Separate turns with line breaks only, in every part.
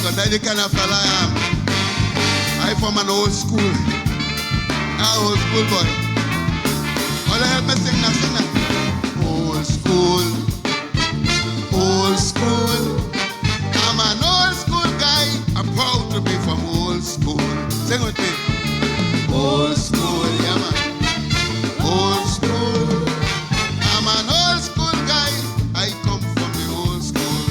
because that's the kind of fella I am. I from an old school. Old school boy. All I help me sing now, sing now. Old school. Old school. I'm an old school guy. I'm proud to be from old school. Sing with me. Old school, yeah man. Old school. I'm an old school guy. I come from the old school.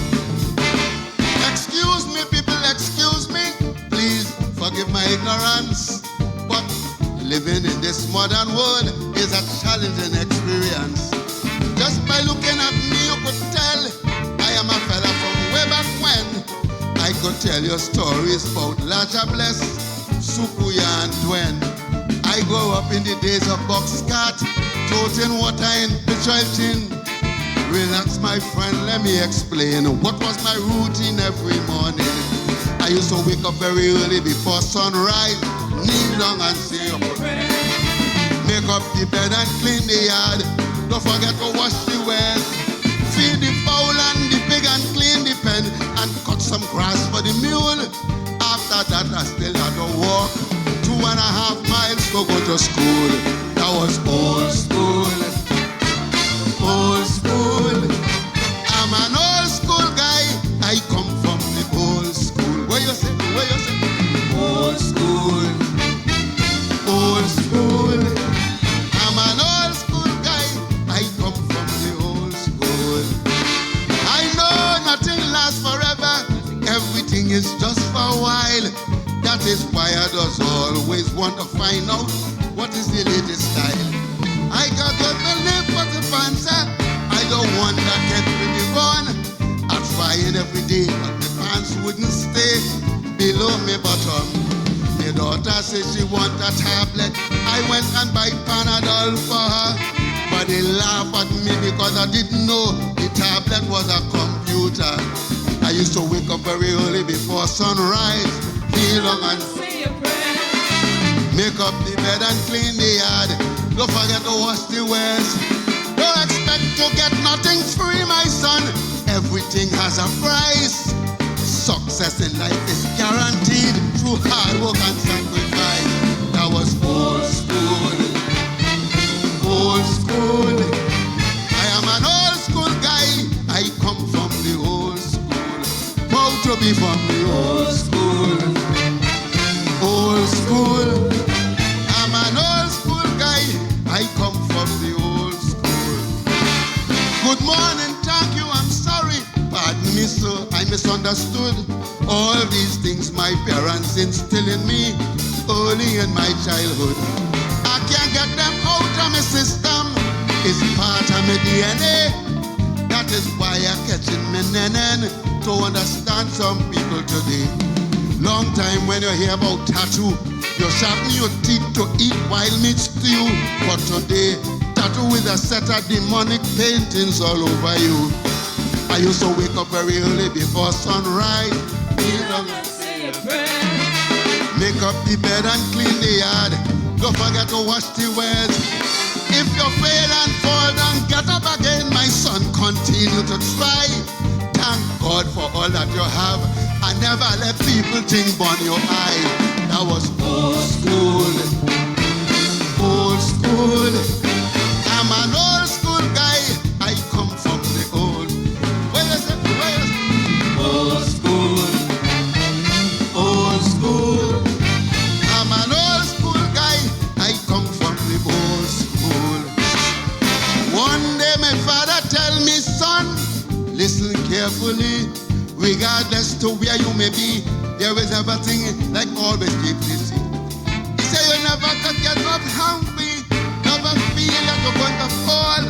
Excuse me, people, excuse me. Please forgive my ignorance. But living in this modern world is a challenging experience. Just by looking at me, you could tell I am a fella from way back when. I could tell you stories about Laja Bless, Sukuya and Dwen. I grew up in the days of box cart, toting water in petrol tin. Relax, my friend, let me explain what was my routine every morning. I used to wake up very early before sunrise, kneel down and say a prayer. Make up the bed and clean the yard. Don't forget to wash the wells. Feed the fowl and the pig and clean the pen and cut some grass for the mule. After that, I still had to walk 2.5 miles to go to school. That was old school. Old school. I'm an old school guy. I come from the old school. Where you say? Where you say? Old school. Old school. I'm an old school guy. I come from the old school. I know nothing lasts forever. Everything is just for a while. That is why I just always want to find out what is the latest style. I got to live for the fancy. I don't want that get really born. I'm trying every day, but the pants wouldn't stay below my bottom. My daughter says she want a tablet. I went and buy Panadol for her, but they laugh at me because I didn't know the tablet was a computer. I used to wake up very early before sunrise, kneel down and say a prayer. Make up the bed and clean the yard. Don't forget to wash the wells. Don't expect to get nothing free, my son. Everything has a price. Success in life is guaranteed through hard work and sacrifice. That was old school. Old school. I am an old school guy. I come from the old school. Proud to be from the old school. Old school. I'm an old school guy. I come from the old school. Good morning, thank you, I'm sorry. Pardon me, sir, I misunderstood. All these things my parents instilled in me early in my childhood. I can't get them out of my system. It's part of my DNA. That is why I'm catching me nenen to understand some people today. Long time when you hear about tattoo, you sharpen your teeth to eat wild meat stew. But today, tattoo is a set of demonic paintings all over you. I used to wake up very early before sunrise, kneel down and say a prayer. Make up the bed and clean the yard. Don't forget to wash the wells. If you fail and fall down, get up again, my son. Continue to try. Thank God for all that you have. And never let people think on your eye. That was old school. Old school. I'm an old school guy. I come from the old. Where is it? Where is it? Old school. Old school. I'm an old school guy. I come from the old school. One day my father tell me, son, listen carefully. Regardless to where you may be, there is everything like always keep busy. He said you never could get up hungry, never feel like you're going to fall.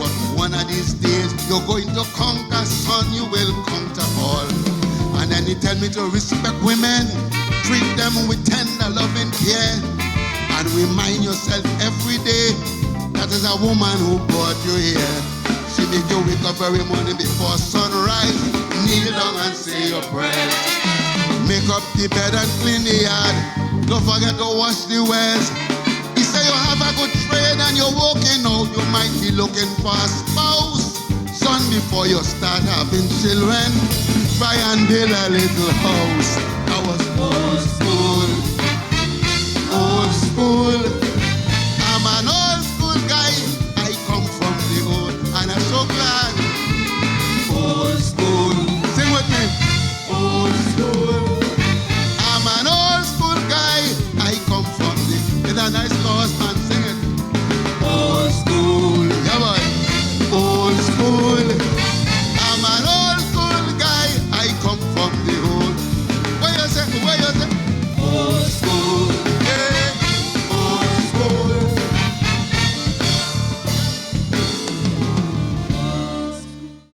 But one of these days you're going to conquer, son, you will conquer all. And then he tell me to respect women, treat them with tender loving care, and remind yourself every day that is a woman who brought you here. She make you wake up every morning before sunrise, kneel down and say your prayers. Make up the bed and clean the yard. Don't forget to wash the wells. He say you have a good trade and you're working out. You might be looking for a spouse, son, before you start having children. try and build a little house. I was old school, old school. I'm an old school guy. I come from the old, and I'm so glad. Old school. Sing with me. Old school. I'm an old school guy. I come from the. It's a nice